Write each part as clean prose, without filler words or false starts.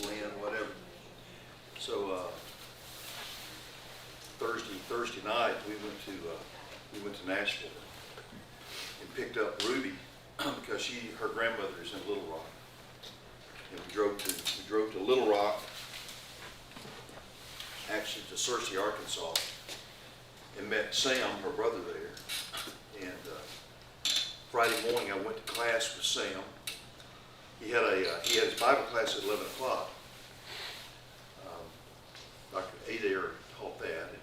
Lynn, whatever. So Thursday night we went to Nashville and picked up Ruby because her grandmother is in Little Rock, and we drove to Little Rock, actually to Searcy, Arkansas, and met Sam, her brother there. And Friday morning I went to class with Sam. He had his Bible class at 11 o'clock. Dr. Adair taught that, and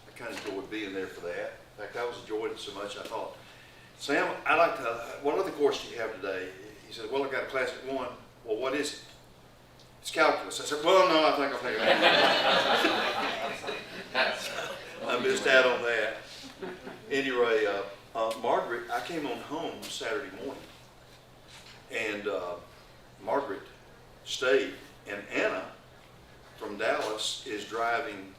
I kind of enjoyed being there for that. In fact, I was enjoying it so much I thought, Sam, what other course do you have today? He said, well, I got a class at 1. Well, what is it? It's calculus. I said, well, no, I think I'll take it. I missed out on that. Anyway, Margaret, I came on home Saturday morning, and Margaret stayed, and Anna from Dallas is driving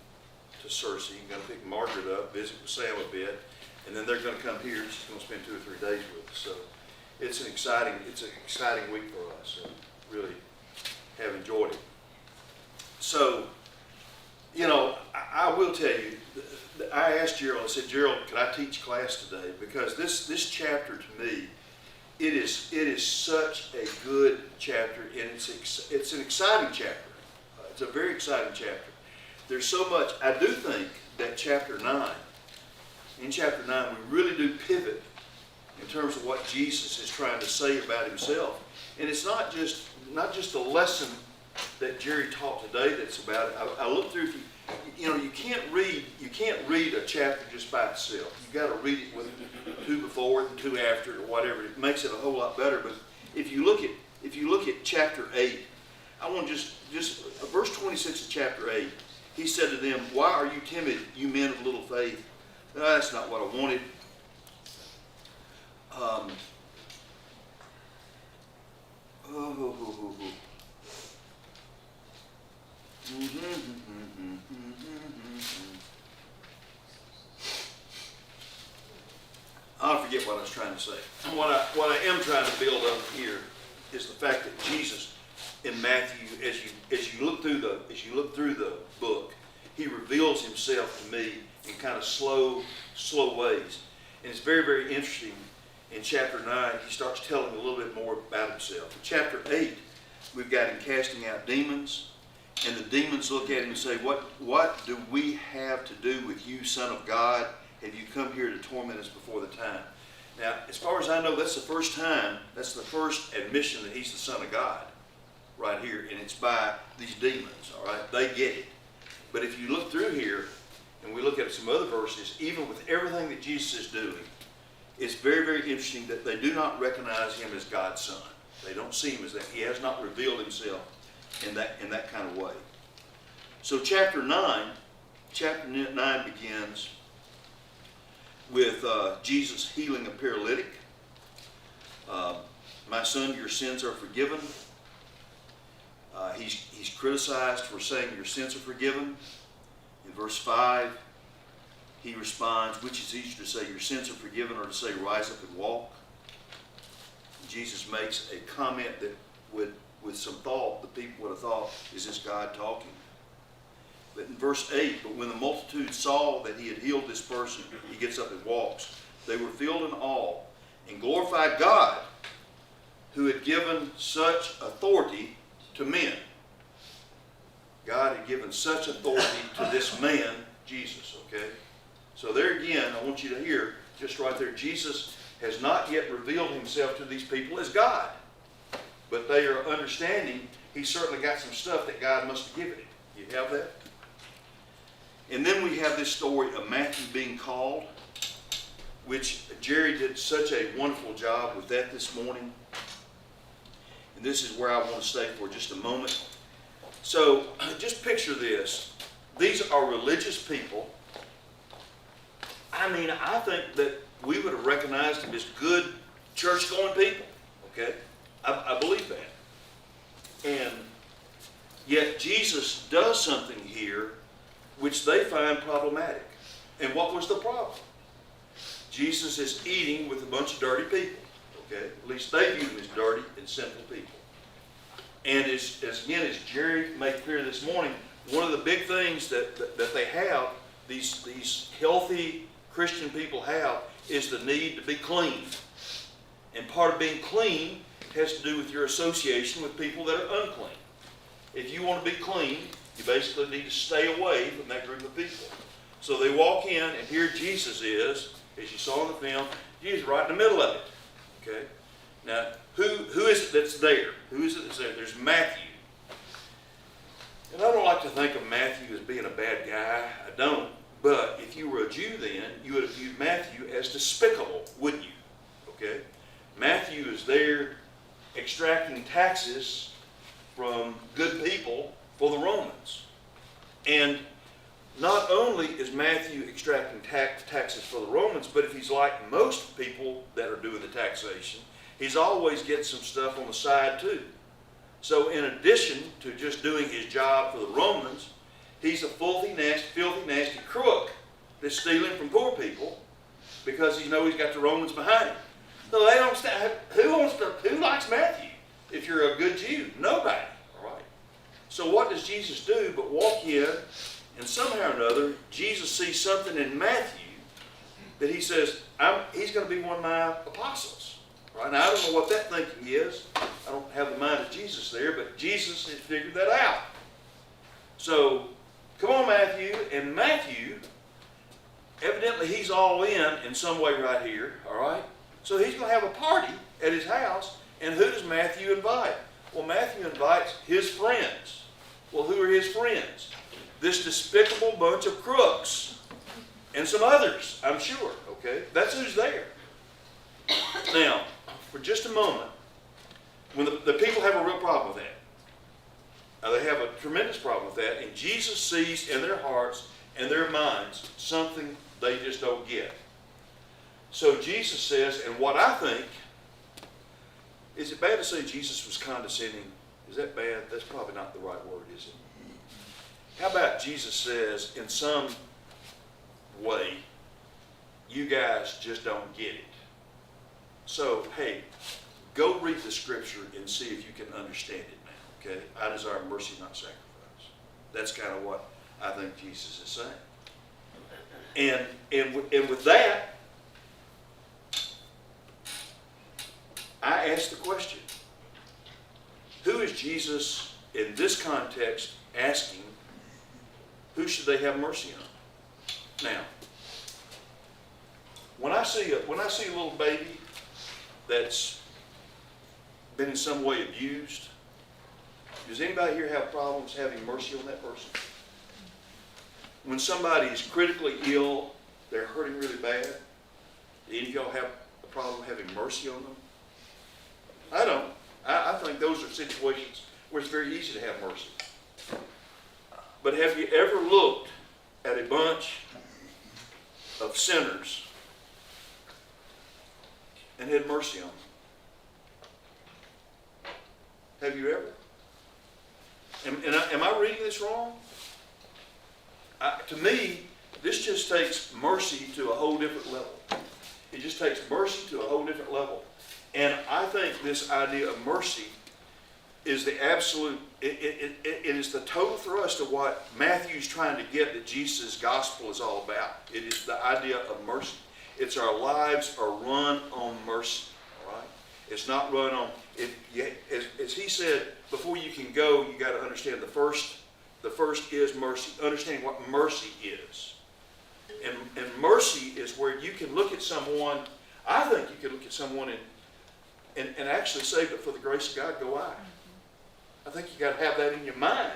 to Searcy, going to pick Margaret up, visit with Sam a bit, and then they're going to come here. She's going to spend 2 or 3 days with us. So it's an exciting week for us. So really have enjoyed it. So, I will tell you, I asked Gerald, I said, Gerald, could I teach class today? Because this chapter to me, it is such a good chapter, and it's an exciting chapter. It's a very exciting chapter. There's so much. I do think that in chapter 9, we really do pivot in terms of what Jesus is trying to say about himself. And it's not just a lesson that Jerry taught today that's about it. I looked through, you can't read a chapter just by itself. You've got to read it with 2 before it and 2 after it or whatever. It makes it a whole lot better. But if you look at chapter 8, I want to just verse 26 of chapter 8, he said to them, why are you timid, you men of little faith? No, that's not what I wanted. I forget what I was trying to say. What I am trying to build up here is the fact that Jesus in Matthew, as you look through the book, he reveals himself to me in kind of slow ways. And it's very, very interesting. In chapter 9, he starts telling a little bit more about himself. In chapter 8, we've got him casting out demons. And the demons look at him and say, what do we have to do with you, Son of God? Have you come here to torment us before the time? Now, as far as I know, that's the first admission that he's the Son of God right here. And it's by these demons, all right? They get it. But if you look through here, and we look at some other verses, even with everything that Jesus is doing, it's very, very interesting that they do not recognize him as God's Son. They don't see him as that. He has not revealed himself in that kind of way. So chapter 9 begins with Jesus healing a paralytic. My son, your sins are forgiven. He's criticized for saying your sins are forgiven. In verse 5, he responds, which is easier to say your sins are forgiven or to say rise up and walk? Jesus makes a comment that with some thought, the people would have thought, is this God talking? But in verse 8, but when the multitude saw that he had healed this person, he gets up and walks. They were filled in awe and glorified God who had given such authority to men. God had given such authority to this man, Jesus, okay? So there again, I want you to hear, just right there, Jesus has not yet revealed himself to these people as God. But they are understanding he's certainly got some stuff that God must have given him. You have that? And then we have this story of Matthew being called, which Jerry did such a wonderful job with that this morning. And this is where I want to stay for just a moment. So just picture this. These are religious people. I mean, I think that we would have recognized them as good church-going people. Okay? I believe that. And yet Jesus does something here which they find problematic. And what was the problem? Jesus is eating with a bunch of dirty people. Okay? At least they view him as dirty and sinful people. And as Jerry made clear this morning, one of the big things that they have, these healthy Christian people have, is the need to be clean. And part of being clean has to do with your association with people that are unclean. If you want to be clean, you basically need to stay away from that group of people. So they walk in, and here Jesus is, as you saw in the film, Jesus right in the middle of it. Okay? Now, who is it that's there? Who is it that's there? There's Matthew. And I don't like to think of Matthew as being a bad guy. I don't. But if you were a Jew then, you would have viewed Matthew as despicable, wouldn't you? Okay? Matthew is there extracting taxes from good people for the Romans. And not only is Matthew extracting taxes for the Romans, but if he's like most people that are doing the taxation, he's always getting some stuff on the side too. So in addition to just doing his job for the Romans, he's a filthy, nasty crook that's stealing from poor people because he knows he's got the Romans behind him. So they don't stand. Who likes Matthew? If you're a good Jew, nobody. All right. So what does Jesus do but walk in, and somehow or another, Jesus sees something in Matthew that he says, he's going to be one of my apostles. Right? Now, I don't know what that thinking is. I don't have the mind of Jesus there, but Jesus has figured that out. So, come on, Matthew. And Matthew, evidently he's all in some way right here. All right? So he's going to have a party at his house. And who does Matthew invite? Well, Matthew invites his friends. Well, who are his friends? This despicable bunch of crooks and some others, I'm sure. Okay? That's who's there. Now, for just a moment, when the people have a real problem with that. They have a tremendous problem with that, and Jesus sees in their hearts and their minds something they just don't get. So Jesus says, and what I think, is it bad to say Jesus was condescending? Is that bad? That's probably not the right word, is it? How about Jesus says, in some way, you guys just don't get it. So, hey, go read the scripture and see if you can understand it now, okay? I desire mercy, not sacrifice. That's kind of what I think Jesus is saying. And with that, I ask the question, who is Jesus in this context asking, who should they have mercy on? Now, when I see a little baby that's been in some way abused, does anybody here have problems having mercy on that person? When somebody is critically ill, they're hurting really bad, do any of y'all have a problem having mercy on them? I don't. I think those are situations where it's very easy to have mercy. But have you ever looked at a bunch of sinners and had mercy on them? Have you ever? Am I reading this wrong? To me, this just takes mercy to a whole different level. It just takes mercy to a whole different level. And I think this idea of mercy is the absolute, it is the total thrust of what Matthew's trying to get that Jesus' gospel is all about. It is the idea of mercy. It's our lives are run on mercy, all right? It's not run on, as he said, before you can go, you got to understand the first is mercy. Understand what mercy is. And mercy is where you can look at someone, I think you can look at someone and actually say, but for the grace of God, go I. I think you got to have that in your mind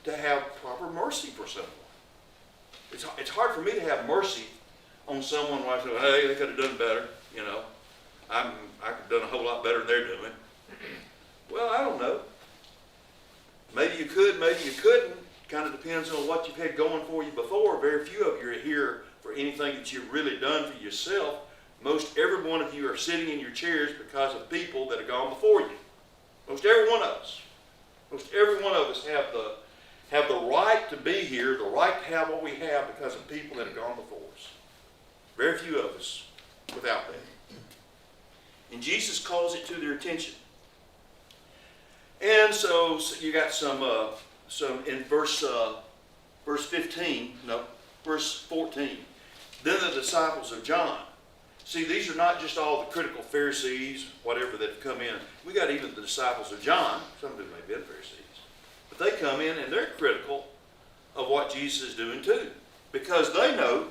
to have proper mercy for someone. It's hard for me to have mercy on someone where I say, hey, they could have done better. You know, I could have done a whole lot better than they're doing. Well, I don't know. Maybe you could, maybe you couldn't. Kind of depends on what you've had going for you before. Very few of you are here for anything that you've really done for yourself. Most every one of you are sitting in your chairs because of people that have gone before you. Most every one of us. Most every one of us have the right to be here, the right to have what we have because of people that have gone before us. Very few of us without that. And Jesus calls it to their attention. And so you got some in verse 14. Then the disciples of John. See, these are not just all the critical Pharisees, whatever, that have come in. We got even the disciples of John. Some of them may have been Pharisees. But they come in and they're critical of what Jesus is doing too. Because they know,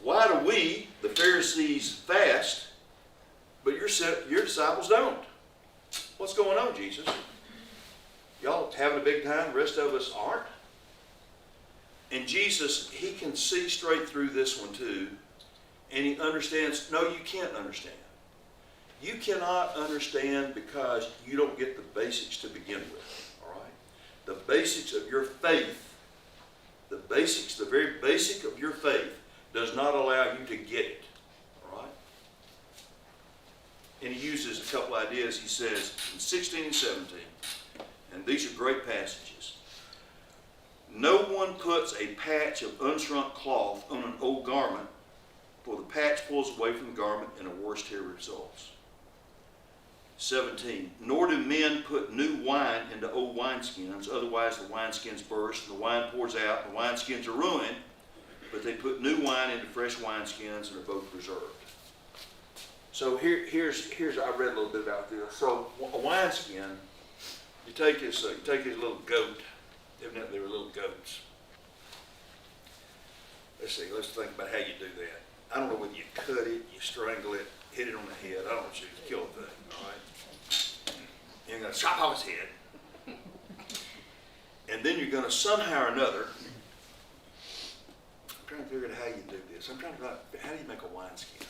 why do we, the Pharisees, fast, but your disciples don't? What's going on, Jesus? Y'all having a big time, the rest of us aren't? And Jesus, he can see straight through this one too. And he understands, no, you can't understand. You cannot understand because you don't get the basics to begin with, all right? The basics of your faith, the very basic of your faith does not allow you to get it, all right? And he uses a couple ideas. He says in 16 and 17, and these are great passages. No one puts a patch of unshrunk cloth on an old garment, for the patch pulls away from the garment and a worse tear results. 17, nor do men put new wine into old wineskins, otherwise the wineskins burst and the wine pours out and the wineskins are ruined, but they put new wine into fresh wineskins and are both preserved. So here's I read a little bit about this. So a wineskin, you take this little goat. Evidently they were little goats. Let's think about how you do that. I don't know whether you cut it, you strangle it, hit it on the head. I don't want you to kill the thing, all right? You're going to chop off its head. And then you're going to somehow or another, I'm trying to figure out how you do this. I'm trying to figure out, how do you make a wineskin?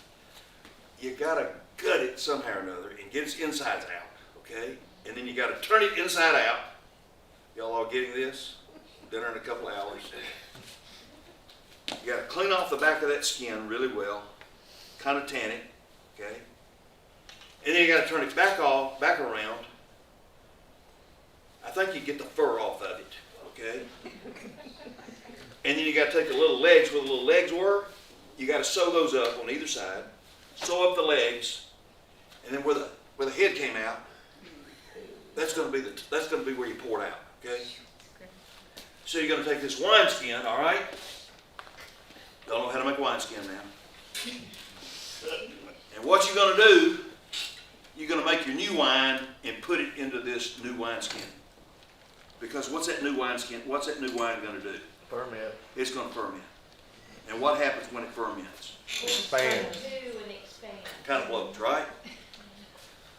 You got to gut it somehow or another and get its insides out, okay? And then you got to turn it inside out. Y'all all getting this? Dinner in a couple of hours. You got to clean off the back of that skin really well, kind of tan it, okay? And then you got to turn it back around. I think you get the fur off of it, okay? And then you got to take the little legs where the little legs were. You got to sew those up on either side. Sew up the legs, and then where the head came out, that's going to be where you pour it out, okay? So you're going to take this wineskin, all right? Y'all know how to make a wineskin now. And what you're going to do, you're going to make your new wine and put it into this new wineskin. Because what's that new wine going to do? Ferment. It's going to ferment. And what happens when it ferments? Expand. Kind of bloats, right?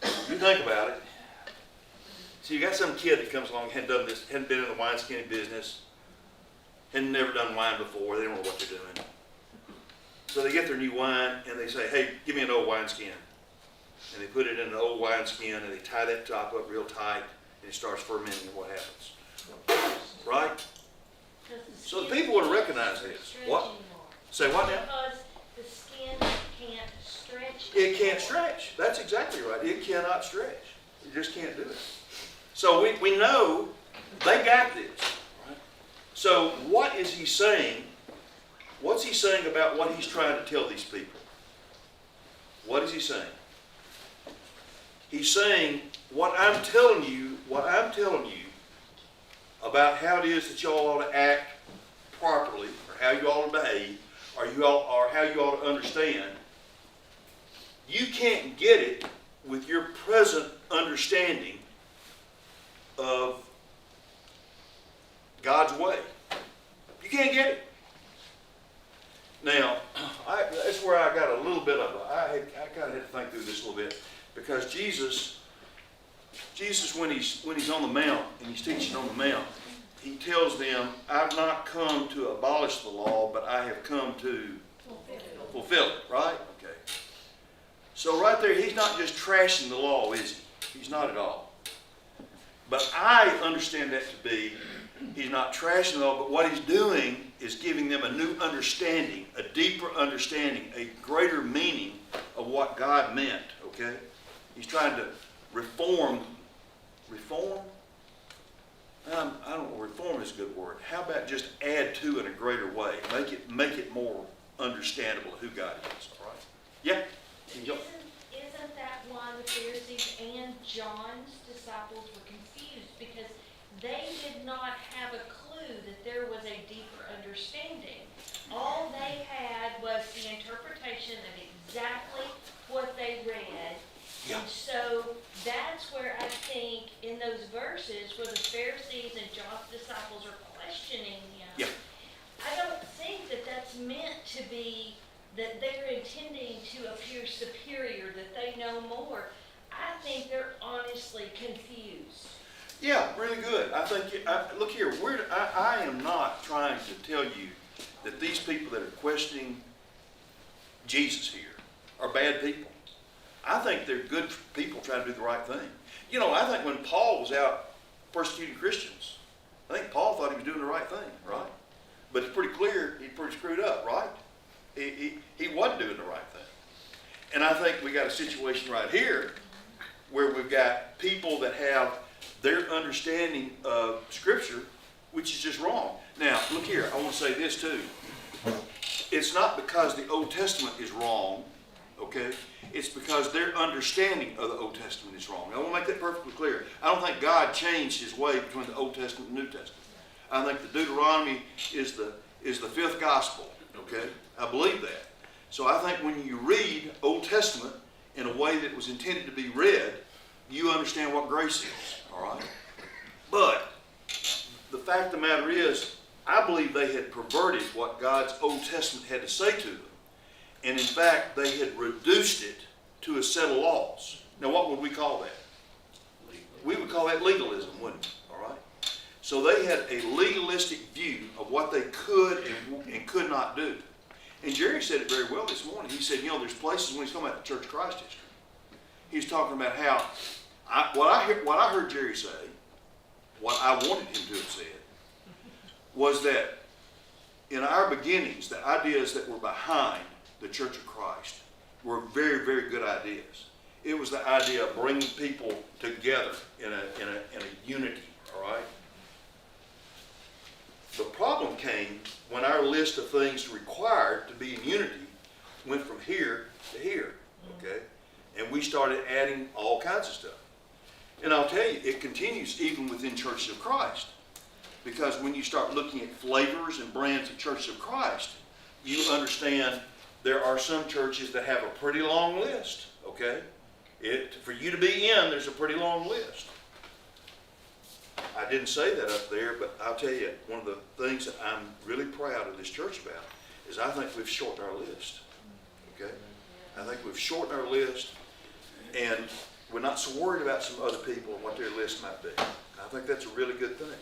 You think about it. So you got some kid that comes along, hadn't been in the wineskinning business, had never done wine before, they don't know what they're doing. So they get their new wine and they say, hey, give me an old wineskin. And they put it in an old wineskin and they tie that top up real tight and it starts fermenting, and what happens? Right? So the people would recognize this. What? Say what now? Because the skin can't stretch. It can't stretch. That's exactly right. It cannot stretch. You just can't do it. So we know they got this. Right? So what is he saying? What's he saying about what he's trying to tell these people? What is he saying? He's saying what I'm telling you about how it is that y'all ought to act properly, or how you ought to behave, or how you ought to understand. You can't get it with your present understanding of God's way. You can't get it. Now, that's where I got a little bit of I kind of had to think through this a little bit, because Jesus, when he's on the mount and he's teaching on the mount, he tells them, I've not come to abolish the law, but I have come to fulfill it, right? Okay. So right there, he's not just trashing the law, is he? He's not at all. But I understand that to be, he's not trashing the law, but what he's doing is giving them a new understanding, a deeper understanding, a greater meaning of what God meant, okay? He's trying to reform? I don't know, reform is a good word. How about just add to in a greater way? Make it more understandable who God is, all right? Yeah? Isn't that why John the Pharisees and John's disciples were confused because they did not have a clue that there was a deeper understanding. All they had was the interpretation of exactly what they read. Yeah. And so that's where I think in those verses where the Pharisees and John's disciples are questioning him, Yeah. I don't think that that's meant to be that they're intending to appear superior, that they know more. I think they're honestly confused. Yeah, really good. I think, look here, I am not trying to tell you that these people that are questioning Jesus here are bad people. I think they're good people trying to do the right thing. You know, I think when Paul was out persecuting Christians, I think Paul thought he was doing the right thing, right? But it's pretty clear he's pretty screwed up, right? He wasn't doing the right thing. And I think we got a situation right here where we've got people that have their understanding of Scripture, which is just wrong. Now, look here, I want to say this too. It's not because the Old Testament is wrong, okay? It's because their understanding of the Old Testament is wrong. I want to make that perfectly clear. I don't think God changed his way between the Old Testament and the New Testament. I think the Deuteronomy is the fifth gospel, okay? I believe that. So I think when you read Old Testament in a way that was intended to be read, you understand what grace is, all right? But the fact of the matter is, I believe they had perverted what God's Old Testament had to say to them. And in fact, they had reduced it to a set of laws. Now, what would we call that? We would call that legalism, wouldn't we? All right? So they had a legalistic view of what they could and could not do. And Jerry said it very well this morning. He said, you know, there's places when he's talking about the Church of Christ history. He's talking about how, what I heard Jerry say, what I wanted him to have said, was that in our beginnings, the ideas that were behind the Church of Christ were very, very good ideas. It was the idea of bringing people together in a unity, all right? The problem came when our list of things required to be in unity went from here to here, okay? And we started adding all kinds of stuff. And I'll tell you, it continues even within Churches of Christ. Because when you start looking at flavors and brands of Churches of Christ, you understand there are some churches that have a pretty long list, okay? For you to be in, there's a pretty long list. I didn't say that up there, but I'll tell you, one of the things that I'm really proud of this church about is I think we've shortened our list, okay? I think we've shortened our list, and we're not so worried about some other people and what their list might be. I think that's a really good thing.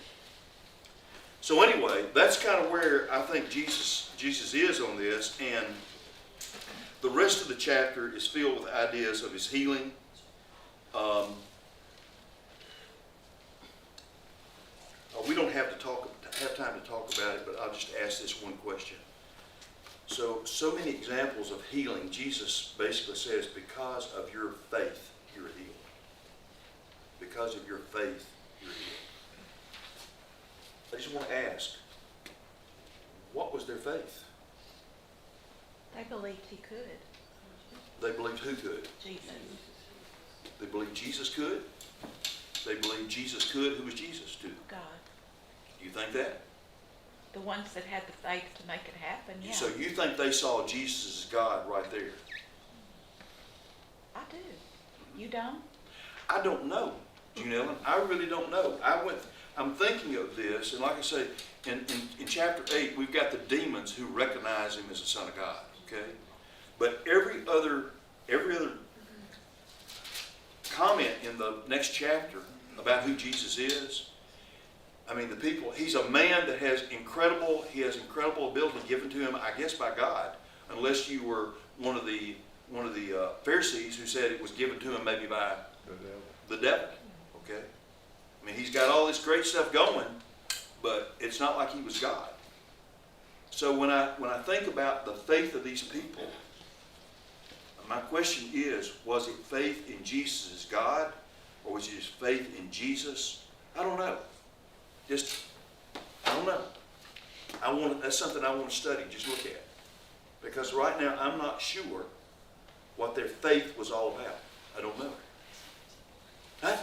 So anyway, that's kind of where I think Jesus is on this, and the rest of the chapter is filled with ideas of his healing. We don't have time to talk about it, but I'll just ask this one question. So many examples of healing, Jesus basically says, because of your faith, you're healed. Because of your faith, you're healed. I just want to ask, what was their faith? They believed he could. They believed who could? Jesus. They believed Jesus could? They believed Jesus could. Who was Jesus to? God. You think that? The ones that had the faith to make it happen, yeah. So you think they saw Jesus as God right there? I do. You don't? I don't know, Janelle. I really don't know. I'm thinking of this, and like I say, in chapter 8, we've got the demons who recognize him as the Son of God, okay? But every other comment in the next chapter about who Jesus is, I mean, the people, he's a man that has incredible ability given to him, I guess, by God, unless you were one of the Pharisees who said it was given to him maybe by the devil, okay? I mean, he's got all this great stuff going, but it's not like he was God. So when I think about the faith of these people, my question is, was it faith in Jesus as God, or was it just faith in Jesus? I don't know. I don't know. That's something I want to study, just look at. Because right now, I'm not sure what their faith was all about. I don't know. Huh?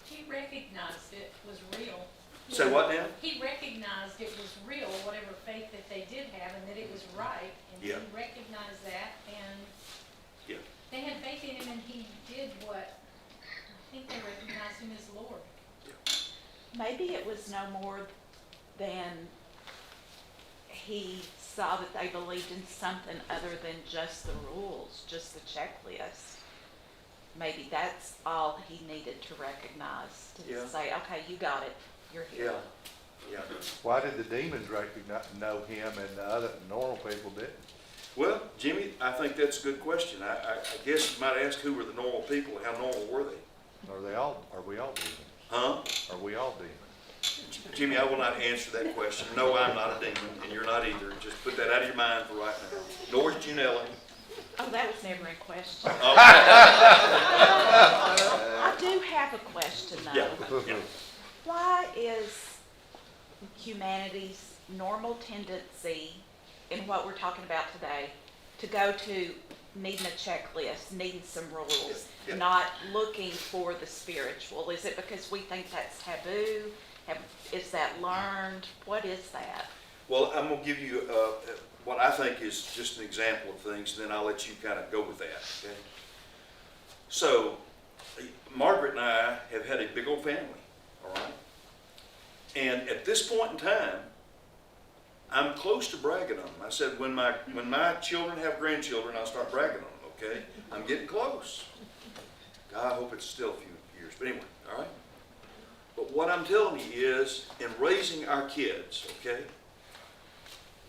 He recognized it was real. Say what now? He recognized it was real, whatever faith that they did have, and that it was right. And Yeah. he recognized that, and Yeah. they had faith in him, and he did what, I think they recognized him as Lord. Maybe it was no more than he saw that they believed in something other than just the rules, just the checklist. Maybe that's all he needed to recognize, Yeah. to say, okay, you got it, you're Yeah. here. Yeah. Why did the demons know him and the other normal people didn't? Well, Jimmy, I think that's a good question. I guess you might ask who were the normal people, how normal were they? Are we all demons? Huh? Are we all demons? Jimmy, I will not answer that question. No, I'm not a demon, and you're not either. Just put that out of your mind for right now. Nor is Janella. Oh, that was never in question. Oh, I do have a question though. yeah. Why is humanity's normal tendency in what we're talking about today to go to needing a checklist, needing some rules, Yeah. not looking for the spiritual? Is it because we think that's taboo? Is that learned? What is that? Well, I'm gonna give you what I think is just an example of things, and then I'll let you kind of go with that. Okay. So, Margaret and I have had a big old family. All right. And at this point in time, I'm close to bragging on them. I said, when my children have grandchildren, I'll start bragging on them, okay? I'm getting close. God, I hope it's still a few years. But anyway, all right? But what I'm telling you is, in raising our kids, okay,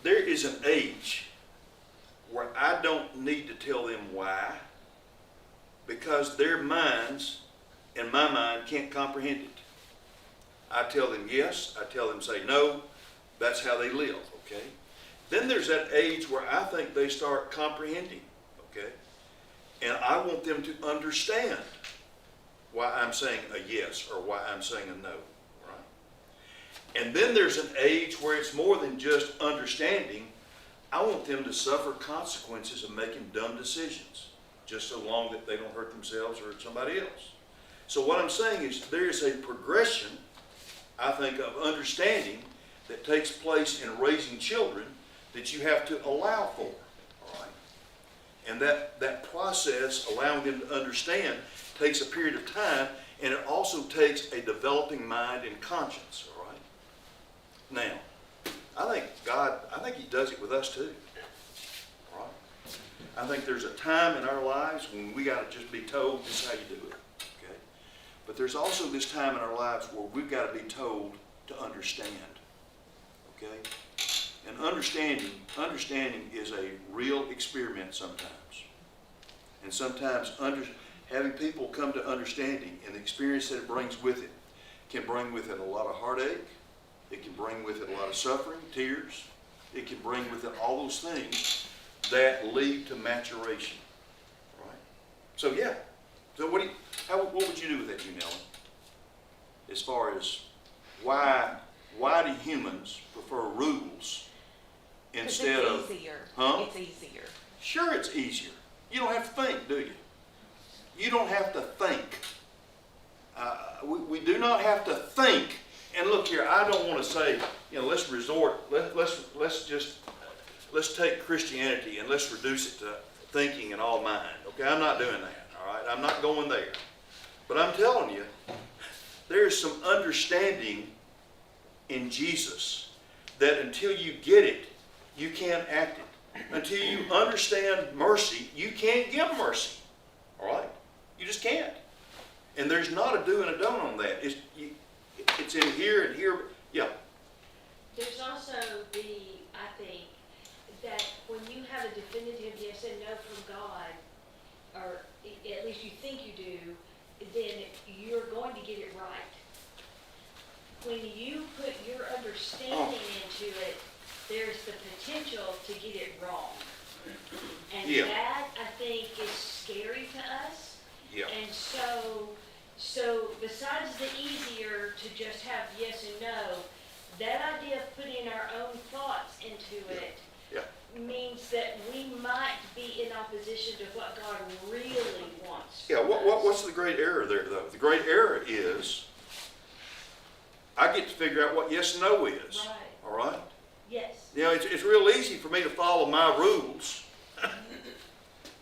there is an age where I don't need to tell them why, because their minds and my mind can't comprehend it. I tell them yes, I tell them say no, that's how they live, okay? Then there's that age where I think they start comprehending, okay? And I want them to understand why I'm saying a yes or why I'm saying a no, right? And then there's an age where it's more than just understanding. I want them to suffer consequences of making dumb decisions, just so long that they don't hurt themselves or hurt somebody else. So what I'm saying is there is a progression, I think, of understanding that takes place in raising children that you have to allow for, all right? And that process, allowing them to understand, takes a period of time, and it also takes a developing mind and conscience, all right? Now, I think He does it with us too, all right? I think there's a time in our lives when we got to just be told this is how you do it, okay? But there's also this time in our lives where we've got to be told to understand, okay? And understanding is a real experiment sometimes. And sometimes having people come to understanding and the experience that it brings with it can bring with it a lot of heartache. It can bring with it a lot of suffering, tears. It can bring with it all those things that lead to maturation, right? So yeah. So what would you do with that, Nellen? As far as why do humans prefer rules 'Cause instead it's of? easier. Huh? It's easier. Sure, it's easier. You don't have to think, do you? You don't have to think. We do not have to think. And look here, I don't want to say, let's take Christianity and let's reduce it to thinking and all mind. Okay, I'm not doing that. All right, I'm not going there. But I'm telling you, there's some understanding in Jesus that until you get it, you can't act it. Until you understand mercy, you can't give mercy. All right? You just can't. And there's not a do and a don't on that. It's in here and here. Yeah. There's also I think, that when you have a definitive yes and no from God, or at least you think you do, then you're going to get it right. When you put your understanding into it, there's the potential to get it wrong. And Yeah. that, I think, is scary to us. Yeah. And so besides the easier to just have yes and no, that idea of putting our own thoughts into it, Yeah. means that we might be in opposition to what God really wants. Yeah, from us. what's the great error there, though? The great error is, I get to figure out what yes and no is. Right, All right? yes. You know, it's real easy for me to follow my rules.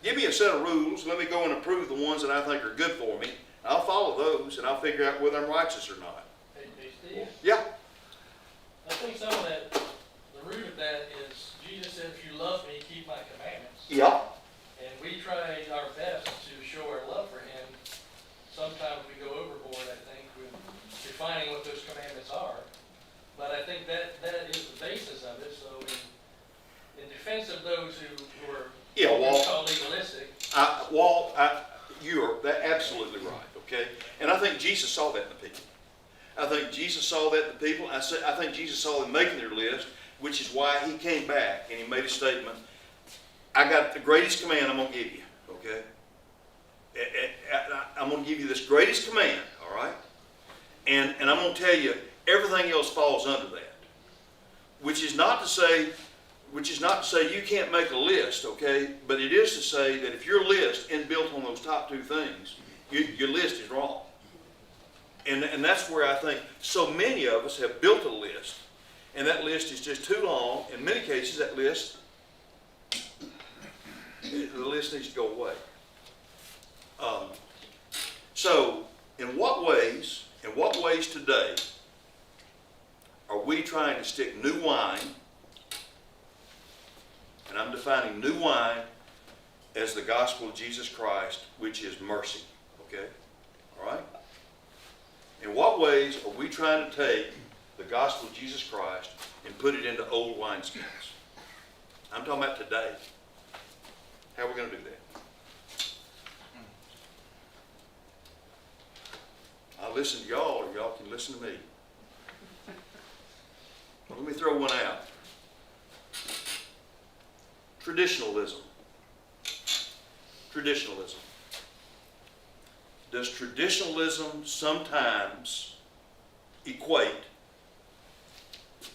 Give me a set of rules, let me go and approve the ones that I think are good for me. I'll follow those, and I'll figure out whether I'm righteous or not. Hey, Steve, Yeah, I think some of that, the root of that is Jesus said, if you love me, keep my commandments. yeah, And we try our best to show our love for him. Sometimes we go overboard, I think, with defining what those commandments are. But I think that is the basis of it. So in defense of those who are yeah, Walt. called legalistic, Walt, you're absolutely right, okay? And I think Jesus saw that in the people. I think Jesus saw that in the people. I think Jesus saw them making their list, which is why he came back and he made a statement. I got the greatest command I'm going to give you, okay? I'm going to give you this greatest command, all right? And I'm going to tell you everything else falls under that. Which is not to say you can't make a list, okay? But it is to say that if your list isn't built on those top two things, your list is wrong. And that's where I think so many of us have built a list, and that list is just too long. In many cases, the list needs to go away. So, in what ways today are we trying to stick new wine? And I'm defining new wine as the gospel of Jesus Christ, which is mercy. Okay? All right? In what ways are we trying to take the gospel of Jesus Christ and put it into old wineskins? I'm talking about today. How are we going to do that? I'll listen to y'all, or y'all can listen to me. Well, let me throw one out. Traditionalism. Traditionalism. Does traditionalism sometimes equate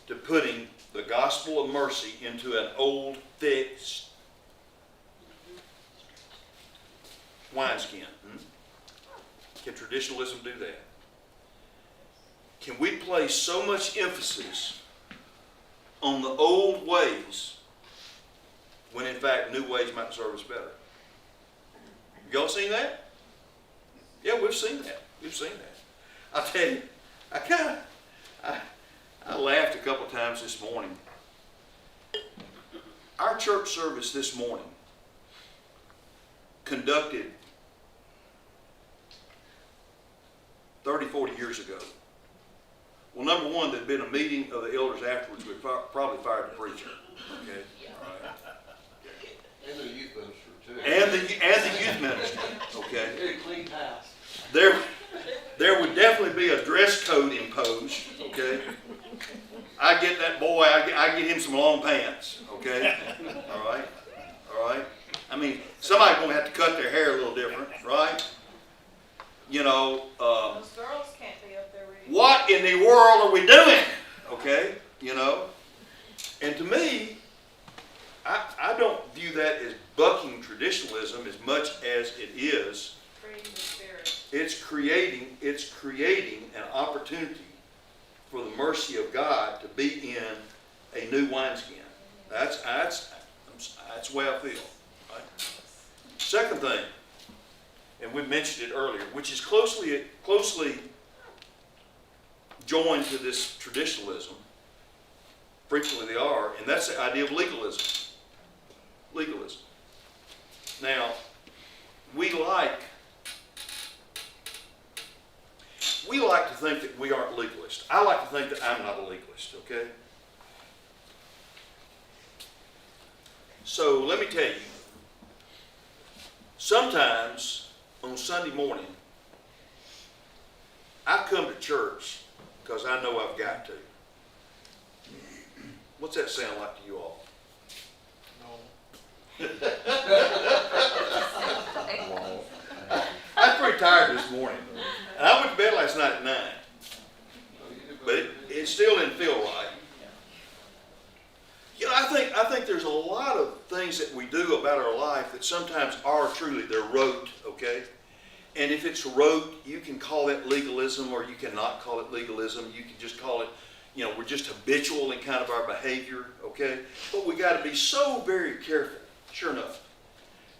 to putting the gospel of mercy into an old, thick wineskin? Can traditionalism do that? Can we place so much emphasis on the old ways when in fact new ways might serve us better? Y'all seen that? Yeah, we've seen that. We've seen that. I'll tell you, I laughed a couple of times this morning. Our church service this morning conducted 30, 40 years ago. Well, number one, there'd been a meeting of the elders afterwards. We probably fired the preacher. Okay? All right. And the youth minister too. And the youth minister. Okay? Very clean house. There would definitely be a dress code imposed, okay? I get that boy, I get him some long pants, okay? All right? I mean, somebody's gonna have to cut their hair a little different, right? You know, Those girls can't be up there reading. what in the world are we doing? Okay, you know? And to me, I don't view that as bucking traditionalism as much as it is. Freeing the spirit. It's creating an opportunity for the mercy of God to be in a new wineskin. That's the way I feel. Right? Second thing, and we mentioned it earlier, which is closely joined to this traditionalism. Frequently they are, and that's the idea of legalism. Legalism. Now, we like to think that we aren't legalists. I like to think that I'm not a legalist, okay? So let me tell you, sometimes on Sunday morning, I come to church because I know I've got to. What's that sound like to you all? I'm pretty tired this morning. And I went to bed last night at 9. But it still didn't feel right. I think there's a lot of things that we do about our life that sometimes are truly, they're rote, okay? And if it's rote, you can call that legalism, or you cannot call it legalism. You can just call it, we're just habitual in kind of our behavior, okay? But we got to be so very careful, sure enough,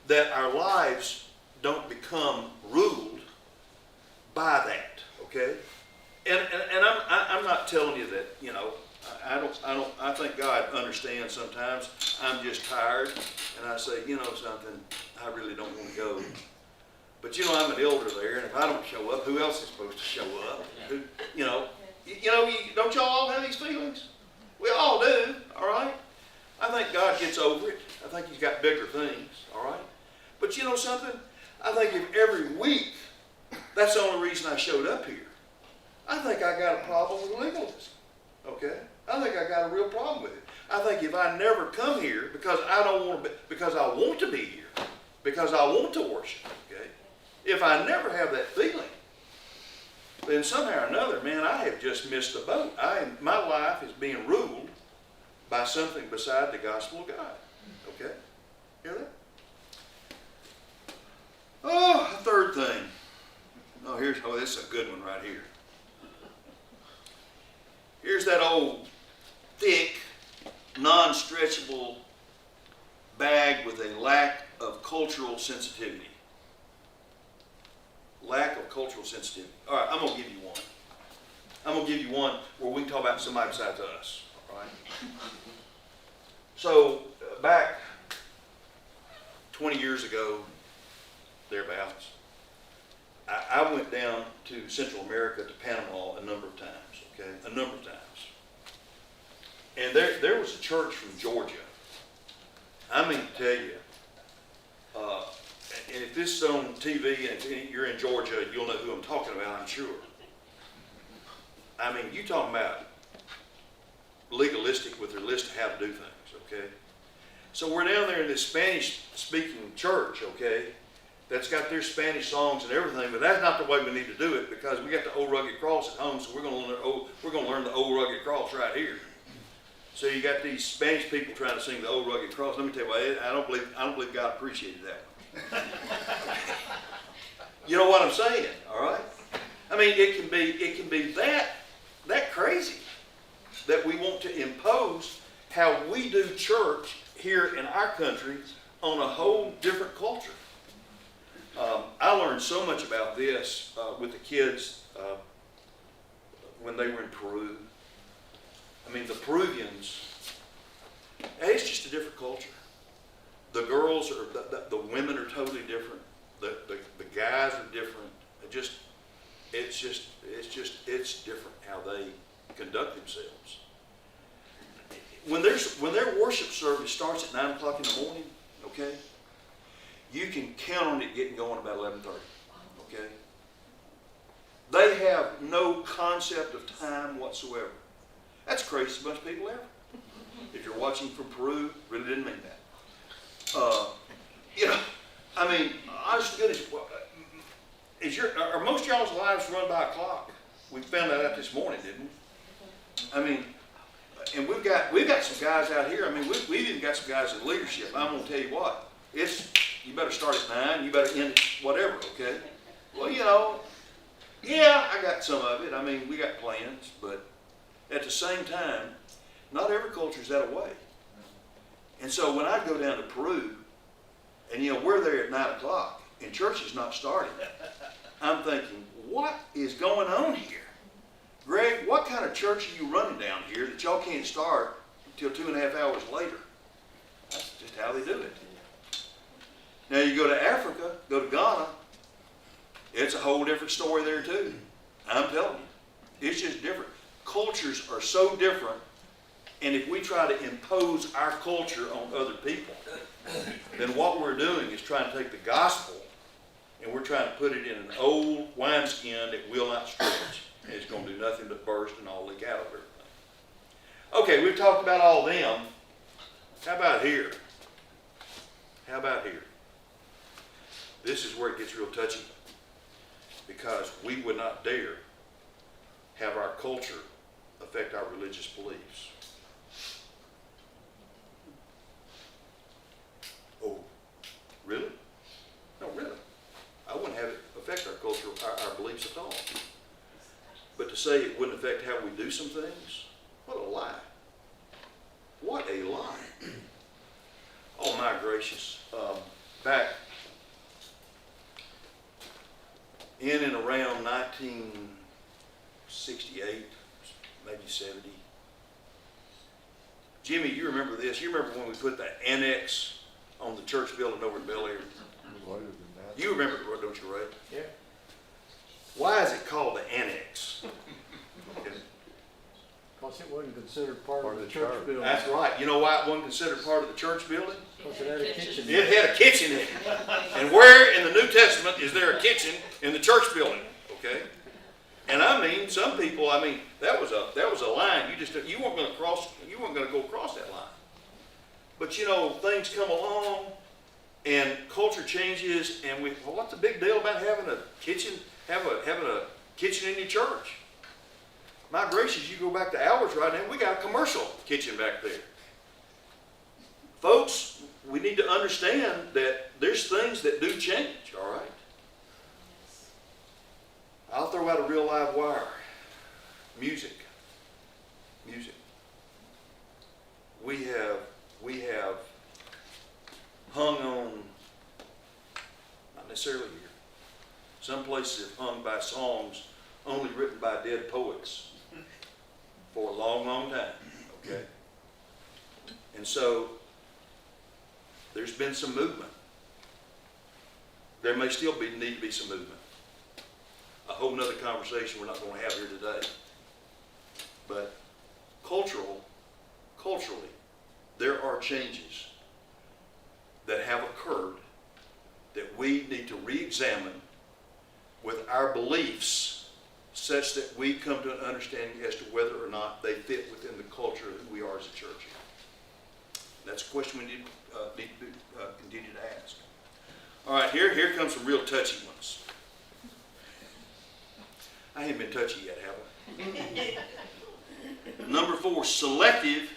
that our lives don't become ruled by that, okay? And I'm not telling you that, I think God understands sometimes. I'm just tired, and I say, something, I really don't want to go. But I'm an elder there, and if I don't show up, who else is supposed to show up? Who, don't y'all all have these feelings? We all do, all right? I think God gets over it. I think He's got bigger things, all right? But something? I think if every week, that's the only reason I showed up here. I think I got a problem with legalism, okay? I think I got a real problem with it. I think if I never come here because I want to be here, because I want to worship, okay? If I never have that feeling, then somehow or another, man, I have just missed the boat. My life is being ruled by something beside the gospel of God, okay? Hear that? Oh, a third thing. This is a good one right here. Here's that old thick, non-stretchable bag with a lack of cultural sensitivity. Lack of cultural sensitivity. All right, I'm going to give you one. I'm going to give you one where we can talk about somebody besides us. All right? So, back 20 years ago, thereabouts, I went down to Central America, to Panama a number of times, okay? A number of times. And there was a church from Georgia. I mean to tell you, and if this is on TV and if you're in Georgia, you'll know who I'm talking about, I'm sure. I mean, you talking about legalistic with their list of how to do things, okay? So we're down there in this Spanish-speaking church, okay, that's got their Spanish songs and everything, but that's not the way we need to do it, because we got the old rugged cross at home, so we're going to learn the old rugged cross right here. So you got these Spanish people trying to sing the old rugged cross. Let me tell you what, I don't believe God appreciated that one. You know what I'm saying, all right? I mean, it can be that crazy that we want to impose how we do church here in our country on a whole different culture. I learned so much about this with the kids when they were in Peru. I mean, the Peruvians, it's just a different culture. The girls are, the women are totally different. The guys are different. It's different how they conduct themselves. When their worship service starts at 9 o'clock in the morning, okay, you can count on it getting going about 11:30, okay? They have no concept of time whatsoever. That's the craziest bunch of people ever. If you're watching from Peru, really didn't mean that. I mean, honest to goodness, are most of y'all's lives run by a clock? We found that out this morning, didn't we? I mean, and we've got some guys out here. I mean, we've even got some guys in leadership. I'm going to tell you what, you better start at 9, you better end at whatever, okay? Well, yeah, I got some of it. I mean, we got plans, but at the same time, not every culture is that way. And so when I go down to Peru, and we're there at 9 o'clock, and church is not starting, I'm thinking, what is going on here? Greg, what kind of church are you running down here that y'all can't start until 2.5 hours later? That's just how they do it. Now you go to Africa, go to Ghana, it's a whole different story there too. I'm telling you, it's just different. Cultures are so different, and if we try to impose our culture on other people, then what we're doing is trying to take the gospel and we're trying to put it in an old wineskin that will not stretch. And it's going to do nothing but burst and all leak out of everything. Okay, we've talked about all them. How about here? How about here? This is where it gets real touchy, because we would not dare have our culture affect our religious beliefs. our beliefs at all. But to say it wouldn't affect how we do some things, what a lie. What a lie. Oh my gracious. Back in and around 1968, maybe 70. Jimmy, you remember this? You remember when we put the annex on the church building over in Bel Air? Later than that. You remember it, don't you, Ray? Yeah. Why is it called the annex? Because it wasn't considered part Part of of the the church church. building. That's right. You know why it wasn't considered part of the church building? Because it had a kitchen. It had a kitchen in it. And where in the New Testament is there a kitchen in the church building? Okay? And I mean, some people, I mean, that was a line. You weren't going to go across that line. But you know, things come along and culture changes, and well, what's the big deal about having a kitchen, having a kitchen in your church? My gracious, you go back to ours right now, we got a commercial kitchen back there. Folks, we need to understand that there's things that do change, all right? I'll throw out a real live wire. Music. We have hung on, not necessarily here. Some places have hung by songs only written by dead poets for a long, long time, okay? And so, there's been some movement. There may still need to be some movement. A whole nother conversation we're not going to have here today. But culturally, there are changes that have occurred that we need to re-examine with our beliefs such that we come to an understanding as to whether or not they fit within the culture that we are as a church. That's a question we need to continue to ask. All right, here comes some real touchy ones. I haven't been touchy yet, have I? Number 4, selective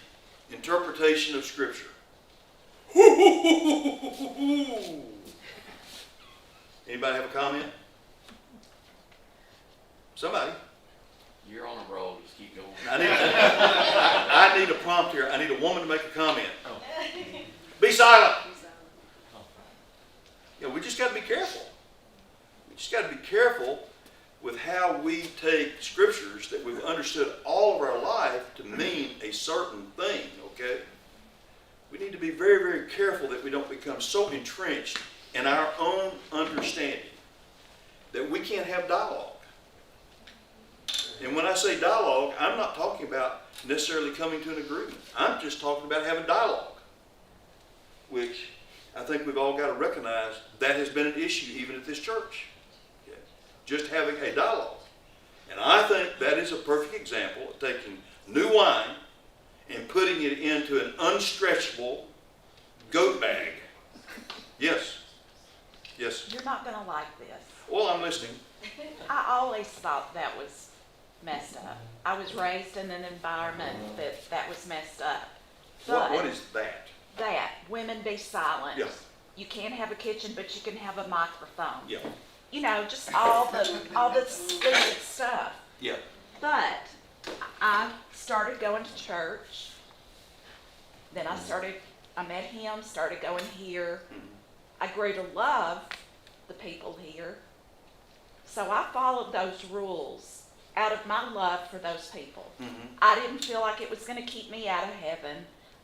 interpretation of Scripture. Anybody have a comment? Somebody. You're on a roll, just keep going. I need a prompt here. I need a woman to make a comment. Be silent. You know, we just got to be careful. We just got to be careful with how we take scriptures that we've understood all of our life to mean a certain thing, okay? We need to be very, very careful that we don't become so entrenched in our own understanding that we can't have dialogue. And when I say dialogue, I'm not talking about necessarily coming to an agreement. I'm just talking about having dialogue, which I think we've all got to recognize that has been an issue even at this church. Okay? Just having a dialogue. And I think that is a perfect example of taking new wine and putting it into an unstretchable goat bag. Yes. Yes. You're not gonna like this. Well, I'm listening. I always thought that was messed up. I was raised in an environment that was messed up. What But is that? that, women be silent. Yeah. You can't have a kitchen, but you can have a microphone. Yeah. You know, just all the stupid stuff. Yeah. But I started going to church. Then I met him, started going here. I grew to love the people here. So I followed those rules out of my love for those people. Mm-hmm. I didn't feel like it was going to keep me out of heaven.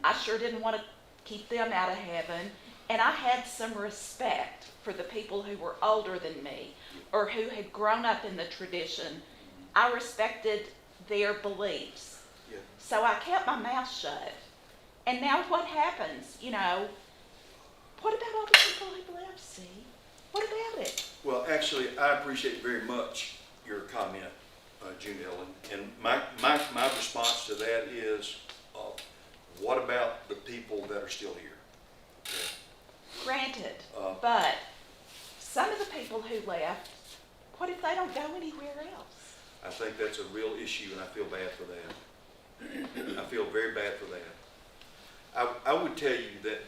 I sure didn't want to keep them out of heaven. And I had some respect for the people who were older than me or who had grown up in the tradition. I respected their beliefs. Yeah. So I kept my mouth shut. And now what happens? You know, what about all the people who left, Steve? What about it? Well, actually, I appreciate very much your comment, June Ellen. And my response to that is, what about the people that are still here? Okay. Granted, Uh, but some of the people who left, what if they don't go anywhere else? I think that's a real issue, and I feel bad for that. I feel very bad for that. I would tell you that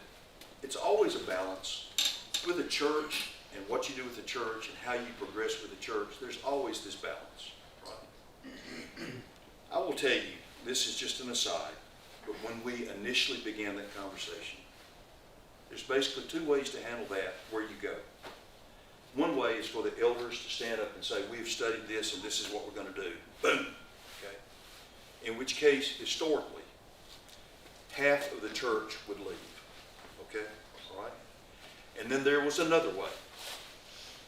it's always a balance with a church. and what you do with the church and how you progress with the church, there's always this balance, right? I will tell you, this is just an aside, but when we initially began that conversation, there's basically two ways to handle that where you go. One way is for the elders to stand up and say, we've studied this and this is what we're going to do. Boom. Okay. In which case, historically, half of the church would leave. Okay. All right. And then there was another way.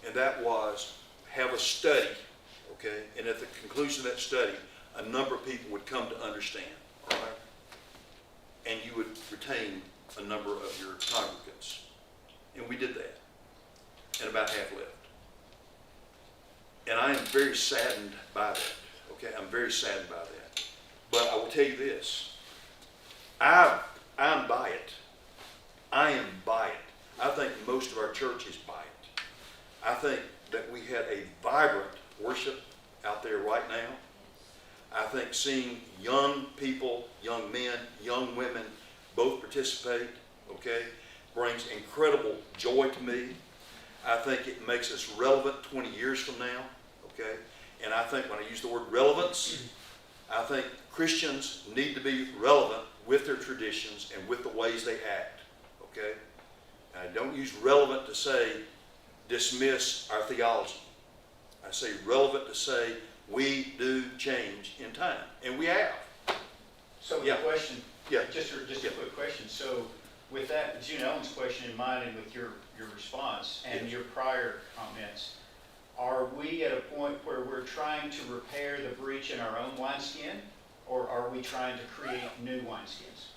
And that was have a study. Okay. And at the conclusion of that study, a number of people would come to understand. All right. And you would retain a number of your congregants. And we did that. And about half left. And I am very saddened by that. Okay, I'm very saddened by that. But I will tell you this. I'm by it. I am by it. I think most of our church is by it. I think that we had a vibrant worship out there right now. I think seeing young people, young men, young women both participate, okay, brings incredible joy to me. I think it makes us relevant 20 years from now, okay? And I think when I use the word relevance, I think Christians need to be relevant with their traditions and with the ways they act, okay? And I don't use relevant to say dismiss our theology. I say relevant to say we do change in time, and we have. So the Yeah. question, Yeah. just a quick question. So with that, June Ellen's question in mind and with your response and Yes. your prior comments, are we at a point where we're trying to repair the breach in our own wineskin, or are we trying to create new wineskins?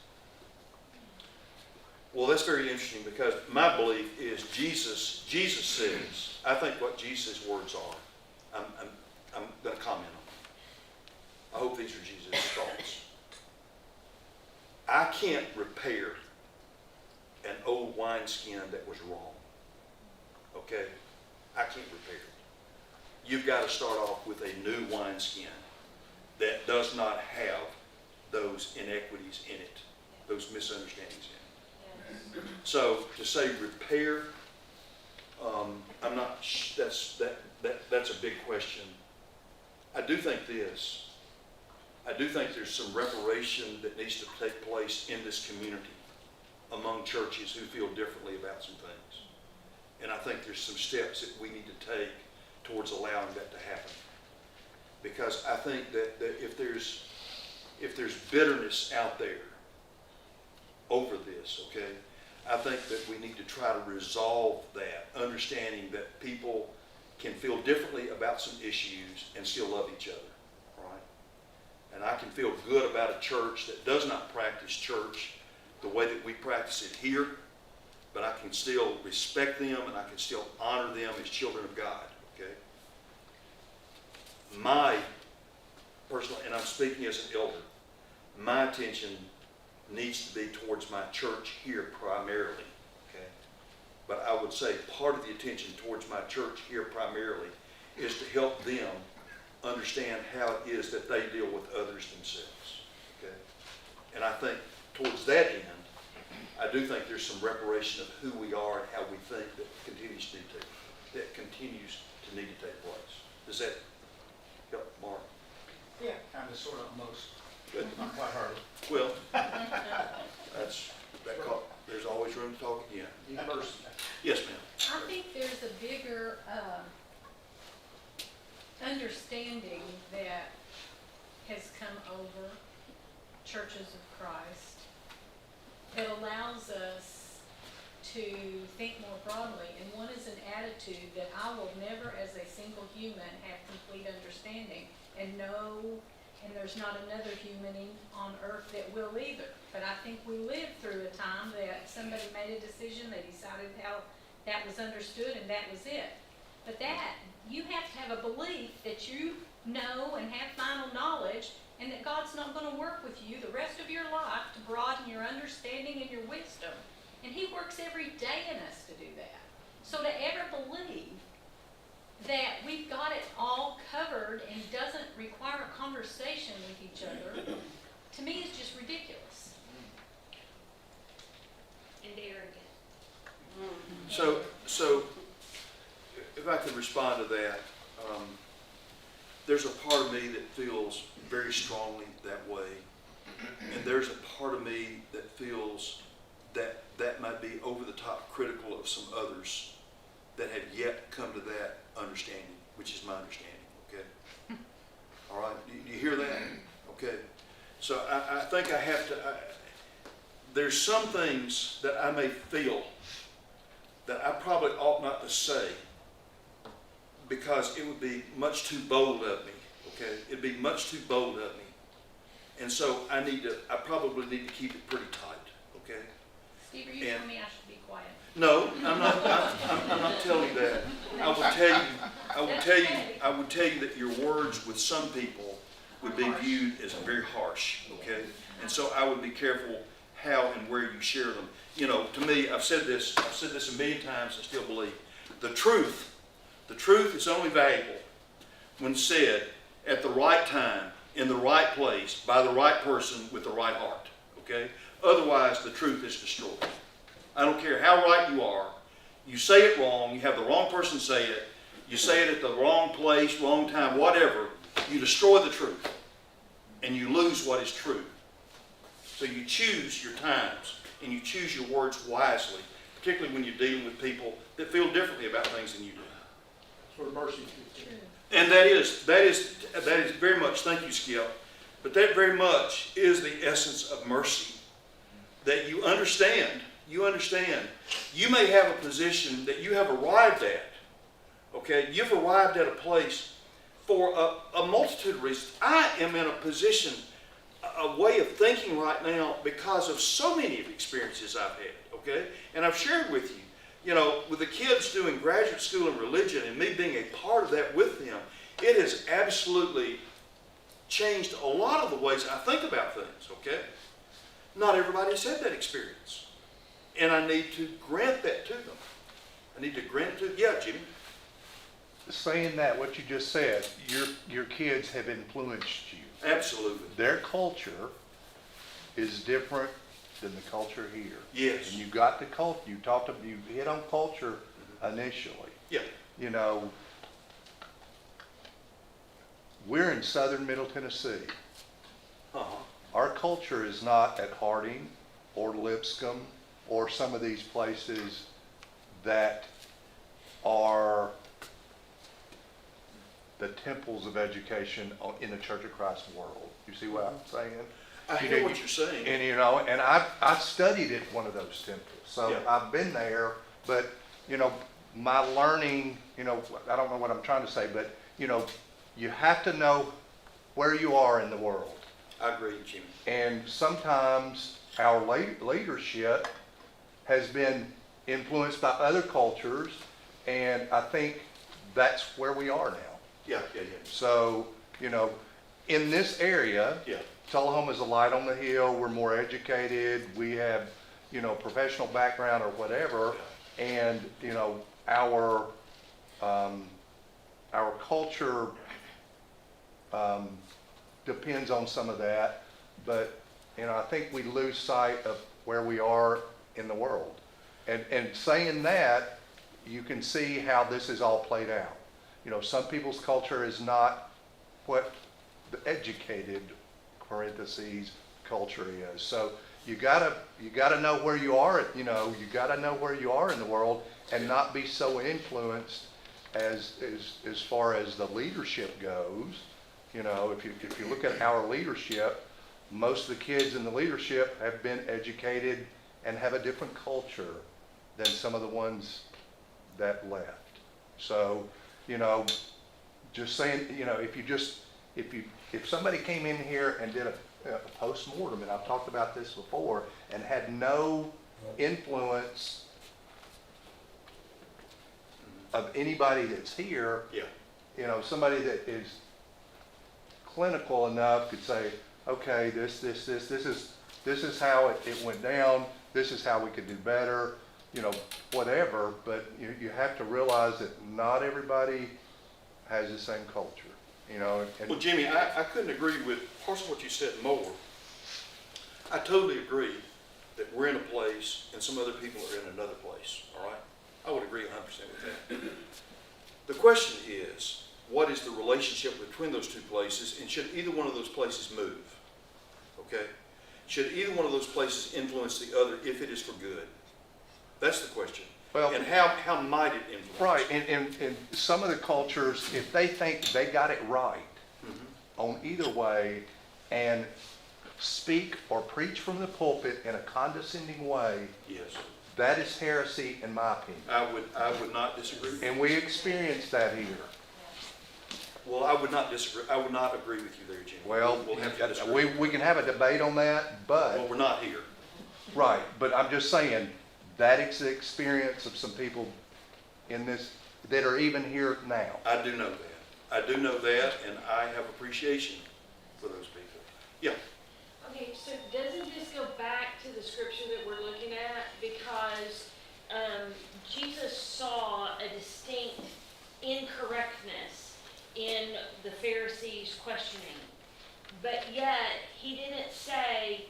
Well, that's very interesting because my belief is Jesus says, I think what Jesus' words are, I'm going to comment on them. I hope these are Jesus' thoughts. I can't repair an old wineskin that was wrong. Okay? I can't repair it. You've got to start off with a new wineskin that does not have those inequities in it, those misunderstandings in it. So to say repair, I'm not. That's a big question. I do think this. I do think there's some reparation that needs to take place in this community among churches who feel differently about some things. And I think there's some steps that we need to take towards allowing that to happen. Because I think that if there's bitterness out there over this, okay, I think that we need to try to resolve that, understanding that people can feel differently about some issues and still love each other, right? And I can feel good about a church that does not practice church the way that we practice it here, but I can still respect them and I can still honor them as children of God, okay? My personal, and I'm speaking as an elder, my attention needs to be towards my church here primarily, okay? But I would say part of the attention towards my church here primarily is to help them understand how it is that they deal with others themselves, okay? And I think towards that end, I do think there's some reparation of who we are and how we think that continues to need to take place. Does that help, Mark? Yeah, kind of, sort of, most. Good. Not quite hardly. Well, there's always room to talk again. You first. Yes, ma'am. I think there's a bigger, understanding that has come over churches of Christ that allows us to think more broadly. And one is an attitude that I will never, as a single human, have complete understanding and know, and there's not another human on earth that will either. But I think we lived through a time that somebody made a decision, they decided how that was understood, and that was it. But that, you have to have a belief that you know and have final knowledge, and that God's not going to work with you the rest of your life to broaden your understanding and your wisdom. And He works every day in us to do that. So to ever believe that we've got it all covered and doesn't require a conversation with each other, to me is just ridiculous. And arrogant. So if I could respond to that, there's a part of me that feels very strongly that way. And there's a part of me that feels that that might be over the top critical of some others that have yet come to that understanding, which is my understanding, okay? All right, do you hear that? Okay. So I think I have to, there's some things that I may feel that I probably ought not to say because it would be much too bold of me, okay? It'd be much too bold of me. And so I probably need to keep it pretty tight, okay? Steve, are you telling me I should be quiet? No, I'm not telling you that. I would tell you that your words with some people would be viewed as very harsh, okay? And so I would be careful how and where you share them. You know, to me, I've said this a million times, I still believe. The truth is only valuable when said at the right time, in the right place, by the right person with the right heart, okay? Otherwise, the truth is destroyed. I don't care how right you are, you say it wrong, you have the wrong person say it, you say it at the wrong place, wrong time, whatever, you destroy the truth and you lose what is true. So you choose your times and you choose your words wisely, particularly when you're dealing with people that feel differently about things than you do. That's where mercy kicks in. And that is very much, thank you, Skip, but that very much is the essence of mercy. That you understand. You may have a position that you have arrived at, okay? You've arrived at a place for a multitude of reasons. I am in a position, a way of thinking right now because of so many of the experiences I've had, okay? And I've shared with you. You know, with the kids doing graduate school in religion and me being a part of that with them, it has absolutely changed a lot of the ways I think about things, okay? Not everybody's had that experience. And I need to grant that to them. I need to grant it to, yeah, Jimmy. Saying that, what you just said, your kids have influenced you. Absolutely. Their culture is different than the culture here. Yes. And you got the culture, you hit on culture initially. Yeah. You know, we're in southern Middle Tennessee. Uh-huh. Our culture is not at Harding or Lipscomb or some of these places that are the temples of education in the Church of Christ world. You see what I'm saying? I hear what you're saying. And you know, and I studied at one of those temples, so Yeah. I've been there. But you know, my learning, you know, I don't know what I'm trying to say, but you know, you have to know where you are in the world. I agree, Jimmy. And sometimes our leadership has been influenced by other cultures, and I think that's where we are now. Yeah. So, you know, in this area, Yeah. Tullahoma's a light on the hill. We're more educated. We have, you know, professional background or whatever, and you know, our culture depends on some of that. But you know, I think we lose sight of where we are in the world. And saying that, you can see how this is all played out. You know, some people's culture is not what the educated parentheses culture is. So you gotta know where you are. You know, you gotta know where you are in the world and not be so influenced as far as the leadership goes. You know, if you look at our leadership, most of the kids in the leadership have been educated and have a different culture than some of the ones that left. So, you know, just saying, you know, if somebody came in here and did a post-mortem, and I've talked about this before, and had no influence of anybody that's here, Yeah. you know, somebody that is clinical enough could say, okay, this is how it went down, this is how we could do better, you know, whatever, but you have to realize that not everybody has the same culture, you know. And Well, Jimmy, I couldn't agree with parts of what you said more. I totally agree that we're in a place and some other people are in another place, all right? I would agree 100% with that. The question is, what is the relationship between those two places, and should either one of those places move? Okay? Should either one of those places influence the other if it is for good? That's the question. Well, And how might it influence? right, in some of the cultures, if they think they got it right Mhm. on either way and speak or preach from the pulpit in a condescending way, Yes. that is heresy in my opinion. I would not disagree. And we experience that here. Well, I would not disagree. I would not agree with you there, Jim. Well, We'll have to disagree. we can have a debate on that, but, Well, we're not here. right, but I'm just saying, that is the experience of some people in this, that are even here now. I do know that. I do know that, and I have appreciation for those people. Yeah. Okay, so doesn't this go back to the scripture that we're looking at? Because Jesus saw a distinct incorrectness in the Pharisees' questioning. But yet, he didn't say,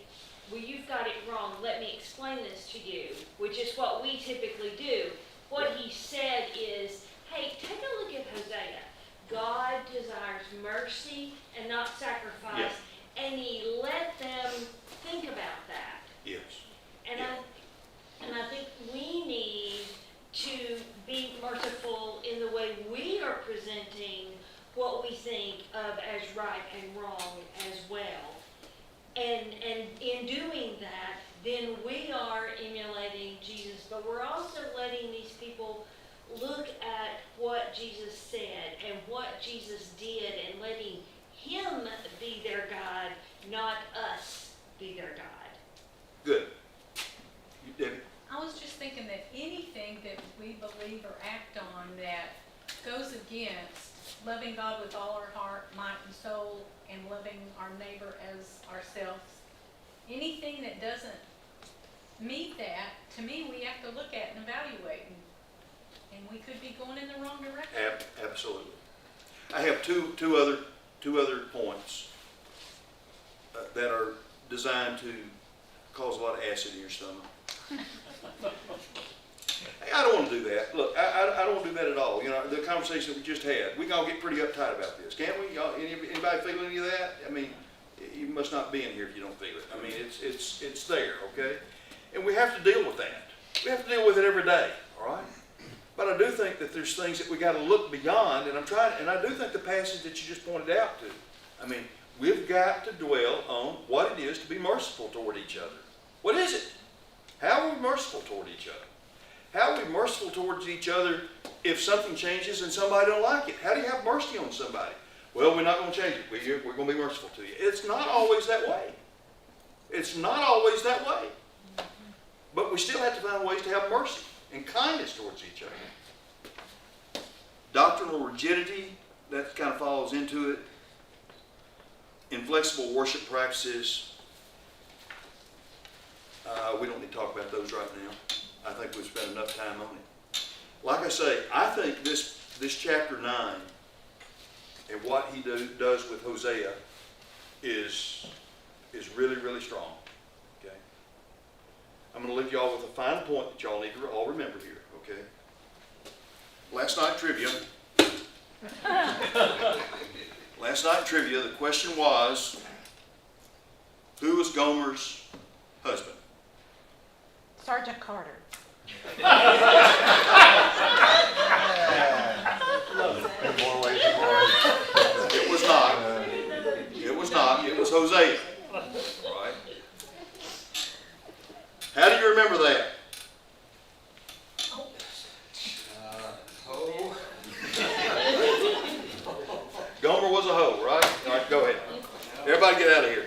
well, you've got it wrong, let me explain this to you, which is what we typically do. What he said is, hey, take a look at Hosea. God desires mercy and not sacrifice. Yes. And he let them think about that. Yes. And Yeah. I think we need to be merciful in the way we are presenting what we think of as right and wrong as well. And in doing that, then we are emulating Jesus, but we're also letting these people look at what Jesus said and what Jesus did and letting him be their God, not us be their God. Good. You, Debbie? I was just thinking that anything that we believe or act on that goes against loving God with all our heart, might, and soul, and loving our neighbor as ourselves, anything that doesn't meet that, to me, we have to look at and evaluate, and we could be going in the wrong direction. Absolutely. I have two other points that are designed to cause a lot of acid in your stomach. Hey, I don't want to do that. Look, I don't want to do that at all. You know, the conversation that we just had, we can all get pretty uptight about this, can't we? Anybody feel any of that? I mean, you must not be in here if you don't feel it. I mean, it's there, okay? And we have to deal with that. We have to deal with it every day, all right? But I do think that there's things that we got to look beyond, and I do think the passage that you just pointed out to, I mean, we've got to dwell on what it is to be merciful toward each other. What is it? How are we merciful toward each other? How are we merciful towards each other if something changes and somebody don't like it? How do you have mercy on somebody? Well, we're not going to change it. We're going to be merciful to you. It's not always that way. It's not always that way. But we still have to find ways to have mercy and kindness towards each other. Doctrinal rigidity, that kind of falls into it. Inflexible worship practices, we don't need to talk about those right now. I think we've spent enough time on it. Like I say, I think this chapter 9 and what he does with Hosea is really, really strong. Okay? I'm going to leave y'all with a final point that y'all need to all remember here. Okay? Last night trivia. The question was, who was Gomer's husband? Sergeant Carter. It was not. It was not. It was Hosea. Right? How do you remember that? Gomer was a hoe, right? All right, go ahead. Everybody get out of here.